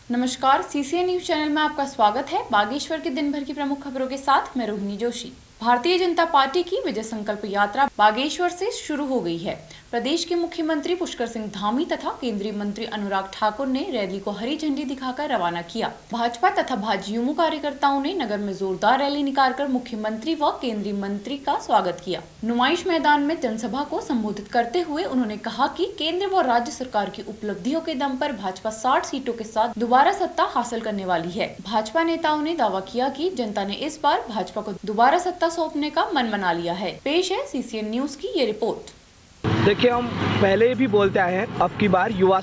नमस्कार, CCN news channel में आपका स्वागत है। बागेश्वर के दिन भर की प्रमुख खबरों के साथ मैं रोहिणी जोशी। भारतीय जनता पार्टी की विजय संकल्प यात्रा बागेश्वर से शुरू हो गई है। प्रदेश के मुख्यमंत्री पुष्कर सिंह धामी तथा केंद्रीय मंत्री अनुराग ठाकुर ने रैली को हरी झंडी दिखाकर रवाना किया। भाजपा तथा भाजयुमो कार्यकर्ताओं ने नगर में जोरदार रैली निकालकर मुख्यमंत्री व केंद्रीय मंत्री का स्वागत किया। नुमाइश मैदान में जनसभा को संबोधित करते हुए उन्होंने कहा कि केंद्र व राज्य सरकार की उपलब्धियों के दम पर भाजपा 60 सीटों के साथ दोबारा सत्ता हासिल करने वाली है। भाजपा नेताओं ने दावा किया कि जनता ने इस बार भाजपा को दोबारा सत्ता सौंपने का मन बना लिया है। पेश है सीसीएन न्यूज की ये रिपोर्ट। देखिए, हम पहले भी बोलते आए हैं, अब की बार युवा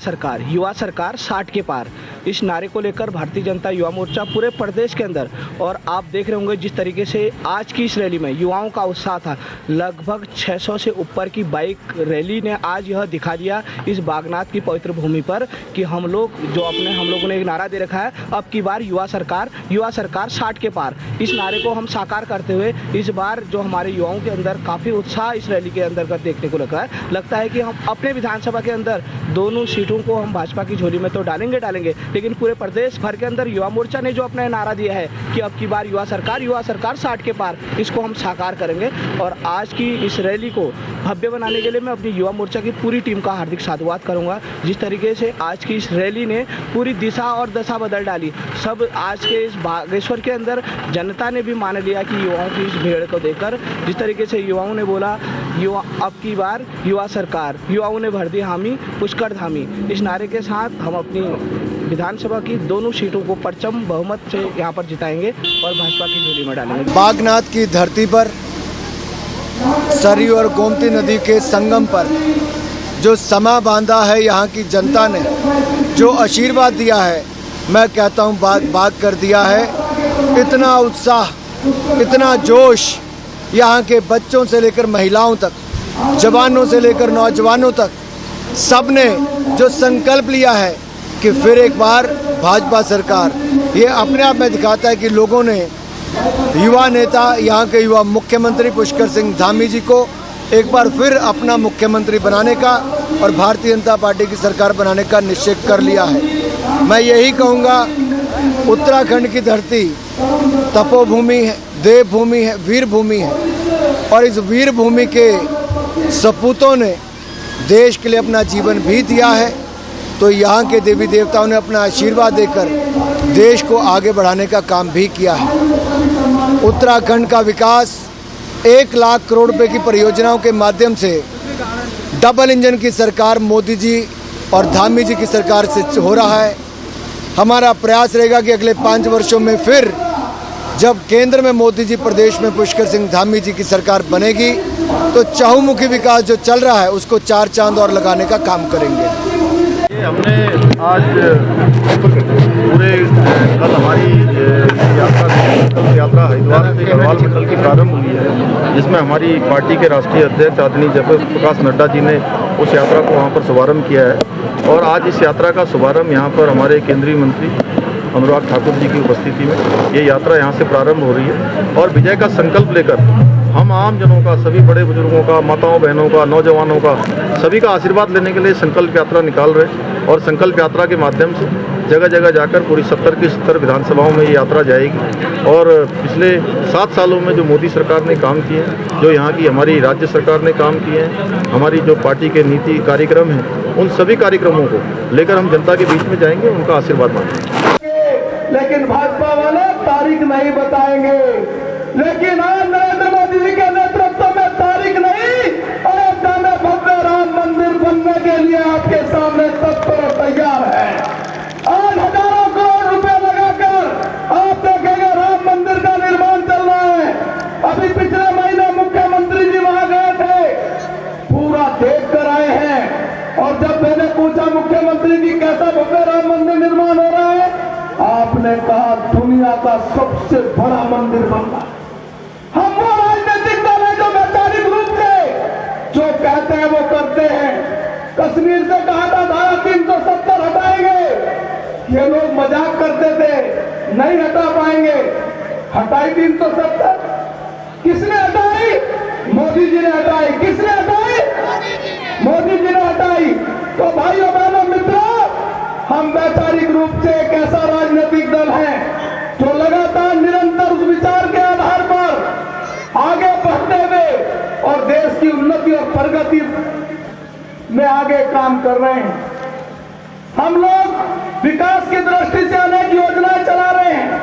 सरकार 60 के पार, इस नारे को लेकर भारतीय जनता युवा मोर्चा पूरे प्रदेश के अंदर, और आप देख रहे होंगे जिस तरीके से आज की इस रैली में युवाओं का उत्साह था। लगभग 600 से ऊपर की बाइक रैली ने आज यह दिखा दिया इस बागनाथ की पवित्र भूमि पर कि हम लोगों ने एक नारा दे रखा है, अब की बार युवा सरकार 60 के पार। इस नारे को हम साकार करते हुए इस बार जो हमारे युवाओं के अंदर काफ़ी उत्साह इस रैली के अंतर्गत देखने को लगता है कि हम अपने विधानसभा के अंदर दोनों सीटों को हम भाजपा की झोली में तो डालेंगे, लेकिन पूरे प्रदेश भर के अंदर युवा मोर्चा ने जो अपना नारा दिया है कि अब की बार युवा सरकार 60 के पार, इसको हम साकार करेंगे। और आज की इस रैली को भव्य बनाने के लिए मैं अपनी युवा मोर्चा की पूरी टीम का हार्दिक साधुवाद करूंगा। जिस तरीके से आज की इस रैली ने पूरी दिशा और दशा बदल डाली, सब आज के इस बागेश्वर के अंदर जनता ने भी मान लिया कि युवाओं की इस भीड़ को देखकर, जिस तरीके से युवाओं ने बोला अब की बार युवा सरकार, युवाओं ने भर दी हामी पुष्कर धामी, इस नारे के साथ हम अपनी विधानसभा की दोनों सीटों को परचम बहुमत से यहाँ पर जिताएंगे और भाजपा की झोली में डालेंगे। बागनाथ की धरती पर सरयू और गोमती नदी के संगम पर जो समा बांधा है, यहाँ की जनता ने जो आशीर्वाद दिया है, मैं कहता हूँ बाग कर दिया है। इतना उत्साह, इतना जोश, यहाँ के बच्चों से लेकर महिलाओं तक, जवानों से लेकर नौजवानों तक, सब ने जो संकल्प लिया है कि फिर एक बार भाजपा सरकार, ये अपने आप में दिखाता है कि लोगों ने युवा नेता, यहाँ के युवा मुख्यमंत्री पुष्कर सिंह धामी जी को एक बार फिर अपना मुख्यमंत्री बनाने का और भारतीय जनता पार्टी की सरकार बनाने का निश्चय कर लिया है। मैं यही कहूँगा, उत्तराखंड की धरती तपोभूमि है, देवभूमि है, वीर भूमि है, और इस वीर भूमि के सपूतों ने देश के लिए अपना जीवन भी दिया है। तो यहाँ के देवी देवताओं ने अपना आशीर्वाद देकर देश को आगे बढ़ाने का काम भी किया है। उत्तराखंड का विकास 1 लाख करोड़ रुपए की परियोजनाओं के माध्यम से डबल इंजन की सरकार मोदी जी और धामी जी की सरकार से हो रहा है। हमारा प्रयास रहेगा कि अगले 5 वर्षों में फिर जब केंद्र में मोदी जी, प्रदेश में पुष्कर सिंह धामी जी की सरकार बनेगी, तो चहुमुखी विकास जो चल रहा है उसको 4 चांद और लगाने का काम करेंगे। हमने आज पूरे कल हमारी यात्रा हरिद्वार से गढ़वाल मंडल की प्रारंभ हुई है, जिसमें हमारी पार्टी के राष्ट्रीय अध्यक्ष आदरणीय जगत प्रकाश नड्डा जी ने उस यात्रा को वहाँ पर शुभारम्भ किया है। और आज इस यात्रा का शुभारम्भ यहाँ पर हमारे केंद्रीय मंत्री अनुराग ठाकुर जी की उपस्थिति में ये यात्रा यहाँ से प्रारंभ हो रही है। और विजय का संकल्प लेकर हम आम जनों का, सभी बड़े बुजुर्गों का, माताओं बहनों का, नौजवानों का, सभी का आशीर्वाद लेने के लिए संकल्प यात्रा निकाल रहे। और संकल्प यात्रा के माध्यम से जगह जगह जाकर पूरी 70 की 70 विधानसभाओं में ये यात्रा जाएगी। और पिछले 7 सालों में जो मोदी सरकार ने काम किए हैं, जो यहाँ की हमारी राज्य सरकार ने काम किए हैं, हमारी जो पार्टी के नीति कार्यक्रम हैं, उन सभी कार्यक्रमों को लेकर हम जनता के बीच में जाएंगे, उनका आशीर्वाद मांगेंगे। लेकिन भाजपा वाले तारीख नहीं बताएंगे। लेकिन आज नरेंद्र मोदी जी के नेतृत्व में तारीख नहीं, अयोध्या में भव्य राम मंदिर बनने के लिए आपके सामने तत्पर और तैयार है। आज हजारों करोड़ रुपए लगाकर आप देखेंगे राम मंदिर का निर्माण चल रहा है। अभी पिछले महीने मुख्यमंत्री जी वहां गए थे, पूरा देख कर आए हैं। और जब मैंने पूछा मुख्यमंत्री जी कैसा भव्य राम मंदिर निर्माण हो रहा है, आपने कहा दुनिया का सबसे बड़ा मंदिर बनना। हम वो राजनीतिक दल है जो वैचारिक रूप से जो कहते हैं वो करते हैं। कश्मीर से कहा था धारा 370 हटाएंगे, ये लोग मजाक करते थे, नहीं हटा पाएंगे। हटाई 370, किसने हटाई? मोदी जी ने हटाई। किसने हटाई? मोदी जी ने हटाई। तो भाइयों बहनों मित्रों, हम वैचारिक रूप से एक ऐसा काम कर रहे हैं। हम लोग विकास की दृष्टि से अनेक योजनाएं चला रहे हैं।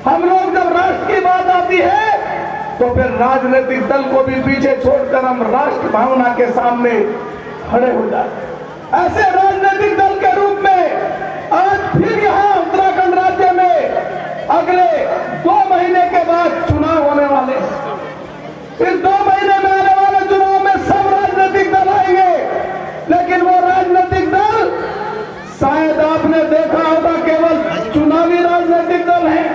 हम लोग जब राष्ट्र की बात आती है तो फिर राजनीतिक दल को भी पीछे छोड़कर हम राष्ट्र भावना के सामने खड़े हो जाते हैं। ऐसे राजनीतिक दल के रूप में आज फिर यहाँ उत्तराखंड राज्य में अगले 2 महीने के बाद चुनाव होने वाले हैं। इस 2 महीने में आने वाले चुनाव में सब राजनीतिक दल आएंगे, लेकिन वो राजनीतिक दल शायद आपने देखा होगा केवल चुनावी राजनीतिक दल हैं।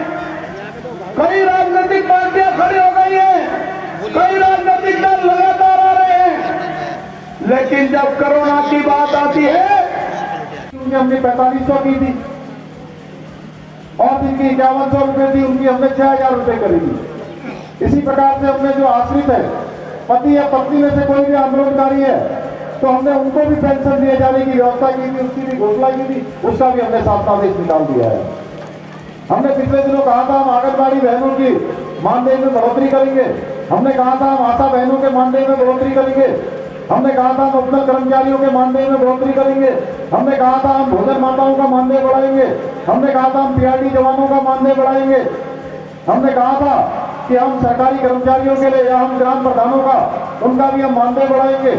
कई राजनीतिक पार्टियां खड़ी हो गई हैं, कई राजनीतिक दल लगातार आ रहे हैं, लेकिन जब कोरोना की बात आती है, हमने 4500 की थी और जिनकी 5100 रुपए थी उनकी हमने 6000 रुपए करी थी। इसी प्रकार से हमने जो आश्रित है, पति या पत्नी में से कोई भी आंदोलनकारी है, तो हमने उनको भी पेंशन दिए जाने की व्यवस्था की थी, उसकी भी घोषणा की थी, उसका भी हमने शासनादेश निकाल दिया है। हमने पिछले दिनों कहा था हम आंगनबाड़ी बहनों की मानदेय में बढ़ोतरी करेंगे, हमने कहा था हम आशा बहनों के मानदेय में बढ़ोतरी करेंगे, हमने कहा था हम उपनल कर्मचारियों के मानदेय में बढ़ोतरी करेंगे, हमने कहा था हम भोजन माताओं का मानदेय बढ़ाएंगे, हमने कहा था हम पीआरडी जवानों का मानदेय बढ़ाएंगे, हमने कहा था कि हम सरकारी कर्मचारियों के लिए या हम ग्राम प्रधानों का उनका भी हम मानदेय बढ़ाएंगे,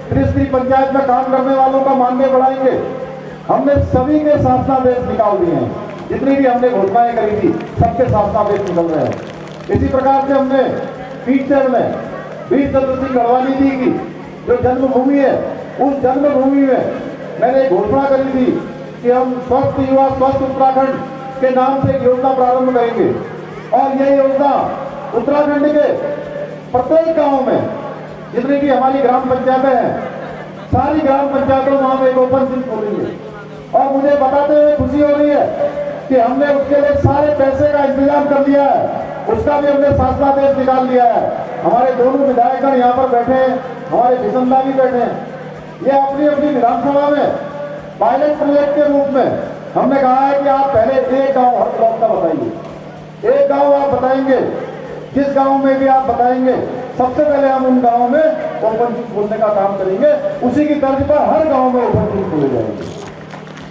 त्रिस्तरीय पंचायत में काम करने वालों का मानदेय बढ़ाएंगे। हमने सभी के शासनादेश निकाल दिए हैं, जितनी भी हमने घोषणाएं करी थी सबके शासनादेश निकल रहे हैं। इसी प्रकार से हमने फीचर में वीर चंद्र सिंह गढ़वाली जी की जो जन्मभूमि है, उस जन्मभूमि में मैंने घोषणा करी थी कि हम स्वस्थ युवा स्वस्थ उत्तराखंड के नाम से एक योजना प्रारंभ करेंगे और यह योजना उत्तराखंड के प्रत्येक गांव में जितनी भी हमारी ग्राम पंचायतें हैं, सारी ग्राम पंचायतों में हम एक ओपन जिम खोलेंगे। और मुझे बताते हुए खुशी हो रही है कि हमने उसके लिए सारे पैसे का इंतजाम कर दिया है, उसका भी हमने शासनादेश निकाल दिया है। हमारे दोनों विधायकगण यहाँ पर बैठे हैं, हमारे किशनदा भी बैठे हैं। ये अपनी अपनी विधानसभा में पायलट प्रोजेक्ट के रूप में हमने कहा है कि आप पहले एक गांव हर ब्लॉक का बताइए, एक गांव आप बताएंगे, जिस गांव में भी आप बताएंगे सबसे पहले हम उन गांवों में ओपन जिम खोलने का काम करेंगे। उसी की तर्ज पर हर गांव में ओपन जिम खोले जाएंगे।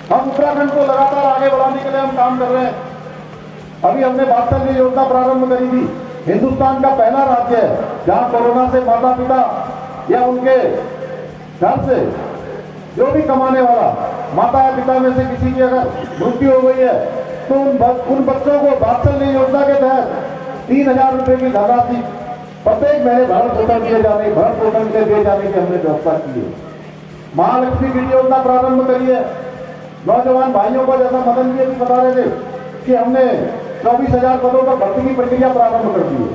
हम उत्तराखंड को लगातार आगे बढ़ाने के लिए हम काम कर रहे हैं। अभी हमने वात्सल्य योजना प्रारंभ करी थी। हिंदुस्तान का पहला राज्य है जहां कोरोना से माता पिता या उनके घर से जो भी कमाने वाला माता या पिता में से किसी की अगर मृत्यु हो गई है तो उन बच्चों को वात्सल्य योजना के तहत 3000 रुपए की धनराशि प्रत्येक महीने भरण पोषण के लिए दिए जाने की हमने व्यवस्था की है। महालक्ष्मी की योजना प्रारंभ करी है। नौजवान भाइयों को जैसा मदन जी भी बता रहे थे कि हमने 24,000 पदों पर भर्ती की प्रक्रिया प्रारंभ कर दी है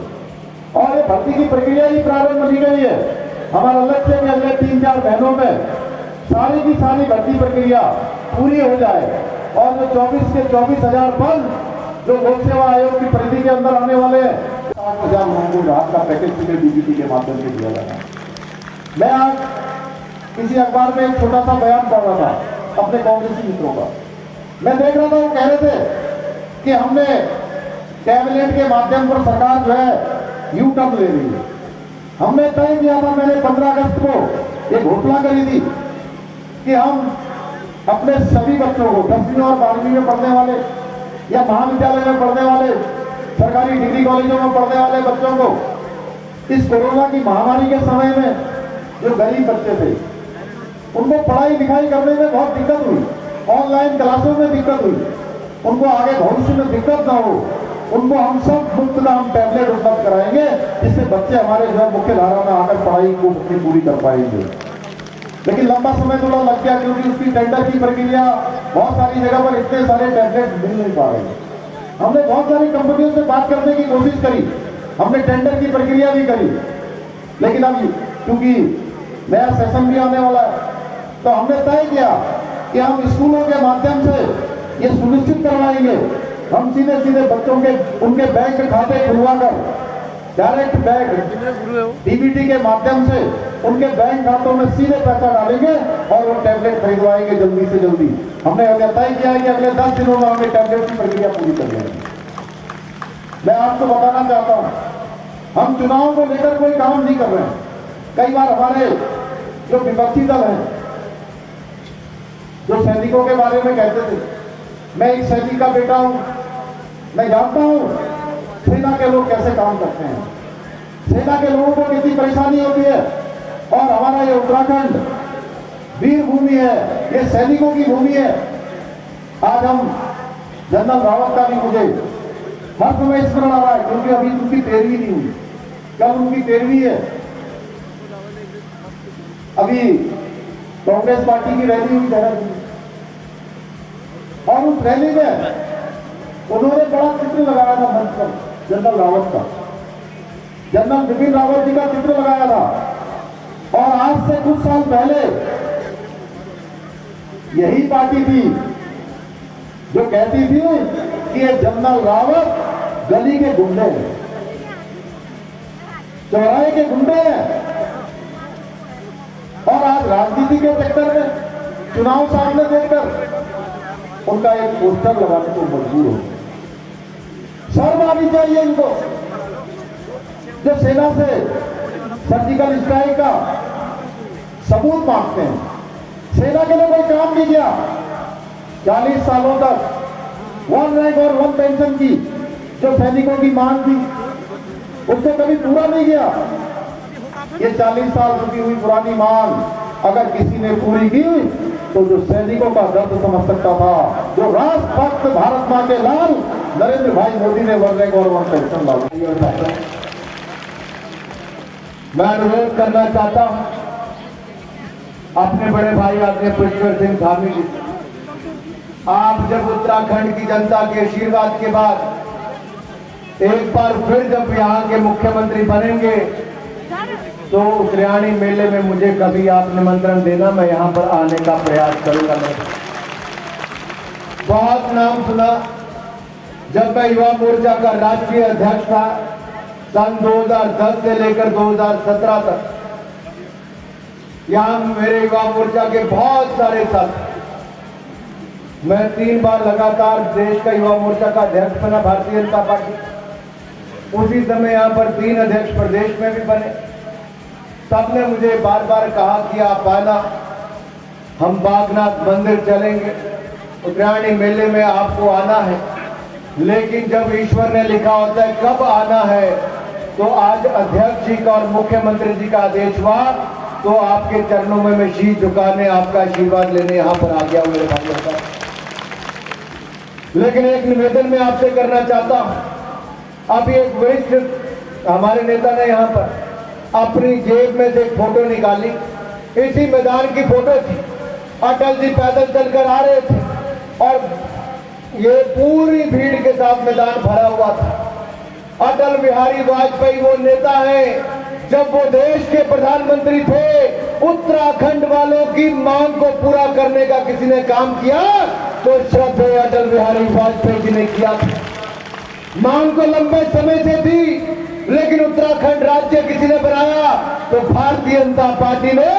और ये भर्ती की प्रक्रिया ही प्रारंभ नहीं गई है। हमारा लक्ष्य है कि अगले 3-4 महीनों में सारी की सारी भर्ती प्रक्रिया पूरी हो जाए और जो 24 के 24,000 पद जो लोक सेवा आयोग की परिधि के अंदर आने वाले हैं 8,000 लोगों को राहत का पैकेज सीधे डीबीटी के माध्यम से दिया जाएगा। मैं आज किसी अखबार में एक छोटा सा बयान पढ़ रहा था अपने कांग्रेसी मित्रों का। मैं देख रहा था वो कह रहे थे कि हमने कैबिनेट के माध्यम पर सरकार जो है यू टर्न ले रही है। हमने तय किया था, मैंने 15 अगस्त को ये घोषणा करी थी कि हम अपने सभी बच्चों को 10वीं और 12वीं में पढ़ने वाले या महाविद्यालय में पढ़ने वाले सरकारी डिग्री कॉलेजों में पढ़ने वाले बच्चों को इस कोरोना की महामारी के समय में जो गरीब बच्चे थे उनको पढ़ाई लिखाई करने में बहुत दिक्कत हुई, ऑनलाइन क्लासों में दिक्कत हुई, उनको आगे भविष्य में दिक्कत ना हो, उनको हम सब मुफ्त का हम टैबलेट उपलब्ध कराएंगे जिससे बच्चे हमारे जो मुख्य धारा में आकर पढ़ाई को अपनी पूरी कर पाएंगे। लेकिन लंबा समय थोड़ा लग गया क्योंकि उसकी टेंडर की प्रक्रिया बहुत सारी जगह पर इतने सारे टैबलेट मिल नहीं पा रहे। हमने बहुत सारी कंपनियों से बात करने की कोशिश करी, हमने टेंडर की प्रक्रिया भी करी, लेकिन अब क्योंकि नया सेशन भी आने वाला है तो हमने तय किया कि हम स्कूलों के माध्यम से ये सुनिश्चित करवाएंगे, हम सीधे सीधे बच्चों के उनके बैंक खाते खुलवाकर डायरेक्ट बैंक डीबीटी के माध्यम से उनके बैंक खातों में सीधे पैसा डालेंगे और वो टैबलेट खरीदवाएंगे जल्दी से जल्दी। हमने तय किया है कि अगले 10 दिनों में हमें टैबलेट की प्रक्रिया पूरी कर लेंगे। मैं आपको बताना चाहता हूँ, हम चुनाव को लेकर कोई काम नहीं कर रहे हैं। कई बार हमारे जो विपक्षी दल हैं जो सैनिकों के बारे में कहते थे, मैं एक सैनिक का बेटा हूं, मैं जानता हूं सेना के लोग कैसे काम करते हैं, सेना के लोगों को कितनी परेशानी होती है। और हमारा ये उत्तराखंड वीर भूमि है, ये सैनिकों की भूमि है। आज हम जनरल रावत का भी मुझे हर समय स्मरण आ रहा है, क्योंकि अभी उनकी 13वीं नहीं हुई, कल उनकी 13वीं है। अभी कांग्रेस पार्टी की रैली हुई देहरादून में, और उस रैली में उन्होंने बड़ा चित्र लगाया था मंच पर जनरल रावत का, जनरल बिपिन रावत जी का चित्र लगाया था। और आज से कुछ साल पहले यही पार्टी थी जो कहती थी कि ये जनरल रावत गली के गुंडे हैं, चौराहे के गुंडे हैं। और आज राजनीति के चक्कर में चुनाव सामने देखकर उनका एक पोस्टर लगाने को मजबूर हो। शर्म आनी चाहिए इनको, जो सेना से सर्जिकल स्ट्राइक का सबूत मांगते हैं। सेना के लिए कोई काम नहीं किया, 40 सालों तक 1 रैंक और 1 पेंशन की जो सैनिकों की मांग थी, उसको कभी पूरा नहीं किया। ये 40 साल रुकी हुई पुरानी मांग अगर किसी ने पूरी की तो जो सैनिकों का दर्द समझ सकता था, जो राष्ट्रभक्त भारत मां के लाल नरेंद्र भाई मोदी ने 1 रैंक और 1 पेंशन लागू किया। मैं अनुरोध करना चाहता हूं अपने बड़े भाई आदरणीय पुष्कर सिंह धामी जी, आप जब उत्तराखंड की जनता के आशीर्वाद के बाद एक बार फिर जब यहाँ के मुख्यमंत्री बनेंगे तो उत्तरायणी मेले में मुझे कभी आप निमंत्रण देना, मैं यहाँ पर आने का प्रयास करूंगा। मैं बहुत नाम सुना जब मैं युवा मोर्चा का राष्ट्रीय अध्यक्ष था सन 2010 से लेकर 2017 तक। यहाँ मेरे युवा मोर्चा के बहुत सारे साथी, मैं 3 बार लगातार देश का युवा मोर्चा का अध्यक्ष बना भारतीय जनता पार्टी। उसी समय यहाँ पर 3 अध्यक्ष प्रदेश में भी बने। सबने मुझे बार बार कहा कि आप आना, हम बागनाथ मंदिर चलेंगे, उत्तरायणी मेले में आपको आना है। लेकिन जब ईश्वर ने लिखा होता है कब आना है, तो आज अध्यक्ष जी का और मुख्यमंत्री जी का आदेश हुआ तो आपके चरणों में मैं शीश झुकाने, आपका आशीर्वाद लेने यहाँ पर आ गया मेरे भाइयों का। लेकिन एक निवेदन मैं आपसे करना चाहता हूं। अभी एक वरिष्ठ हमारे नेता ने यहाँ पर अपनी जेब में से एक फोटो निकाली, इसी मैदान की फोटो थी। अटल जी पैदल चलकर आ रहे थे और ये पूरी भीड़ के साथ मैदान भरा हुआ था। अटल बिहारी वाजपेयी वो नेता है, जब वो देश के प्रधानमंत्री थे, उत्तराखंड वालों की मांग को पूरा करने का किसी ने काम किया तो श्रद्धेय अटल बिहारी वाजपेयी जी ने किया था। मांग तो लंबे समय से थी, लेकिन उत्तराखंड राज्य किसी ने बनाया तो भारतीय जनता पार्टी ने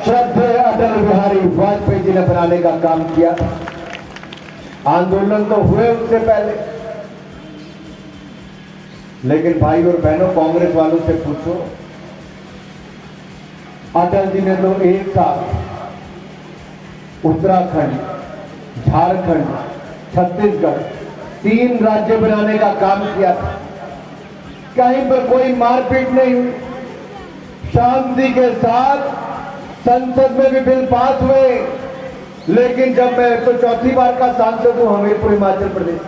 श्रद्धेय अटल बिहारी वाजपेयी जी ने बनाने का काम किया। आंदोलन तो हुए उससे पहले, लेकिन भाई और बहनों कांग्रेस वालों से पूछो, अटल जी ने तो एक साथ उत्तराखंड, झारखंड, छत्तीसगढ़ 3 राज्य बनाने का काम किया था। कहीं पर कोई मारपीट नहीं हुई, शांति के साथ संसद में भी बिल पास हुए। लेकिन जब मैं तो 4थी बार का सांसद हूं हमीरपुर हिमाचल प्रदेश,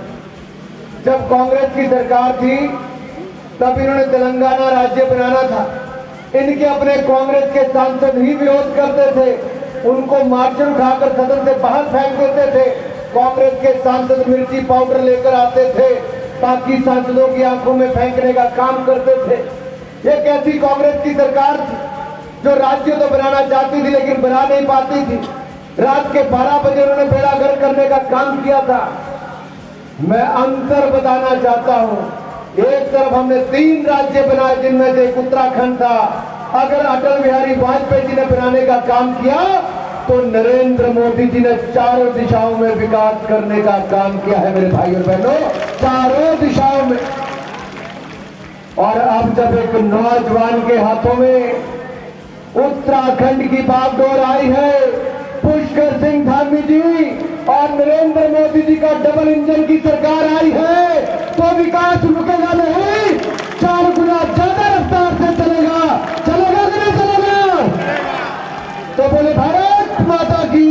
जब कांग्रेस की सरकार थी तब इन्होंने तेलंगाना राज्य बनाना था। इनके अपने कांग्रेस के सांसद ही विरोध करते थे, उनको मार्चर उठाकर सदन से बाहर फेंक देते थे। कांग्रेस के सांसद मिर्ची पाउडर लेकर आते थे ताकि सांसदों की आंखों में फेंकने का काम करते थे। ये कैसी कांग्रेस की सरकार थी जो राज्य तो बनाना चाहती थी लेकिन बना नहीं पाती थी। रात के 12 बजे उन्होंने बेड़ा गर्क करने का काम किया था। मैं अंतर बताना चाहता हूं, एक तरफ हमने 3 राज्य बनाए जिनमें से एक उत्तराखंड था। अगर अटल बिहारी वाजपेयी जी ने बनाने का काम किया तो नरेंद्र मोदी जी ने चारों दिशाओं में विकास करने का काम किया है मेरे भाई और बहनों, चारों दिशाओं में। और अब जब एक नौजवान के हाथों में उत्तराखंड की बागडोर आई है, पुष्प पुष्कर सिंह धामी जी और नरेंद्र मोदी जी का डबल इंजन की सरकार आई है तो विकास रुकेगा नहीं, 4 गुना ज्यादा रफ्तार से चलेगा। चलेगा कि नहीं चलेगा? तो बोले भारत माता की।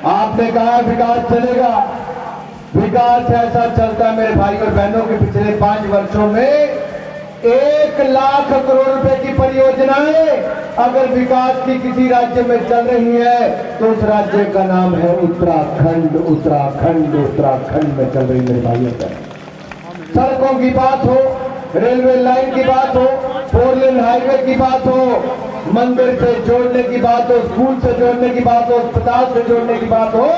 आपने कहा विकास चलेगा, विकास ऐसा चलता मेरे भाई और बहनों के पिछले 5 वर्षों में 1 लाख करोड़ रुपए की परियोजनाएं अगर विकास की किसी राज्य में चल रही है तो उस राज्य का नाम है उत्तराखंड। उत्तराखंड उत्तराखंड में चल रही मेरे भाई और बहन। सड़कों की बात हो, रेलवे लाइन की बात हो, 4 लेन हाईवे की बात हो, मंदिर से जोड़ने की बात हो, स्कूल से जोड़ने की बात हो, अस्पताल से जोड़ने की बात हो,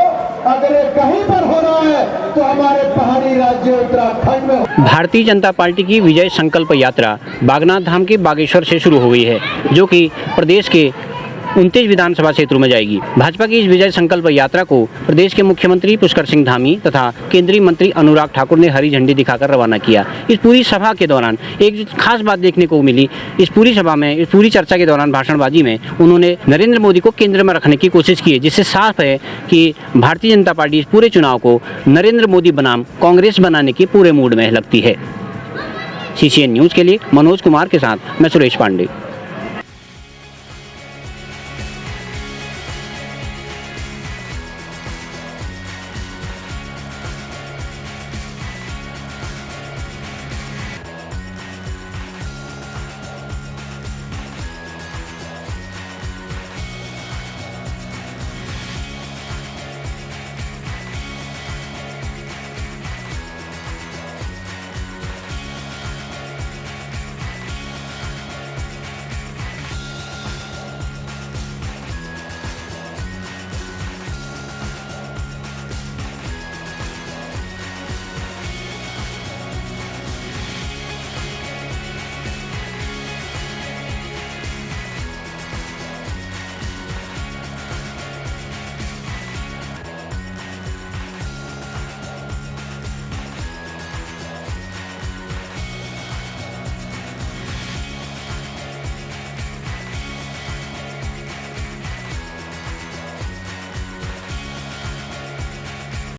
अगर ये कहीं पर हो रहा है तो हमारे पहाड़ी राज्य उत्तराखंड में। भारतीय जनता पार्टी की विजय संकल्प यात्रा बागनाथ धाम के बागेश्वर से शुरू हो गई है, जो कि प्रदेश के 29 विधानसभा क्षेत्रों में जाएगी। भाजपा की इस विजय संकल्प यात्रा को प्रदेश के मुख्यमंत्री पुष्कर सिंह धामी तथा केंद्रीय मंत्री अनुराग ठाकुर ने हरी झंडी दिखाकर रवाना किया। इस पूरी सभा के दौरान एक खास बात देखने को मिली। इस पूरी सभा में, इस पूरी चर्चा के दौरान भाषणबाजी में उन्होंने नरेंद्र मोदी को केंद्र में रखने की कोशिश की है, जिससे साफ है कि भारतीय जनता पार्टी इस पूरे चुनाव को नरेंद्र मोदी बनाम कांग्रेस बनाने के पूरे मूड में लगती है। CCN न्यूज़ के लिए मनोज कुमार के साथ मैं सुरेश पांडे।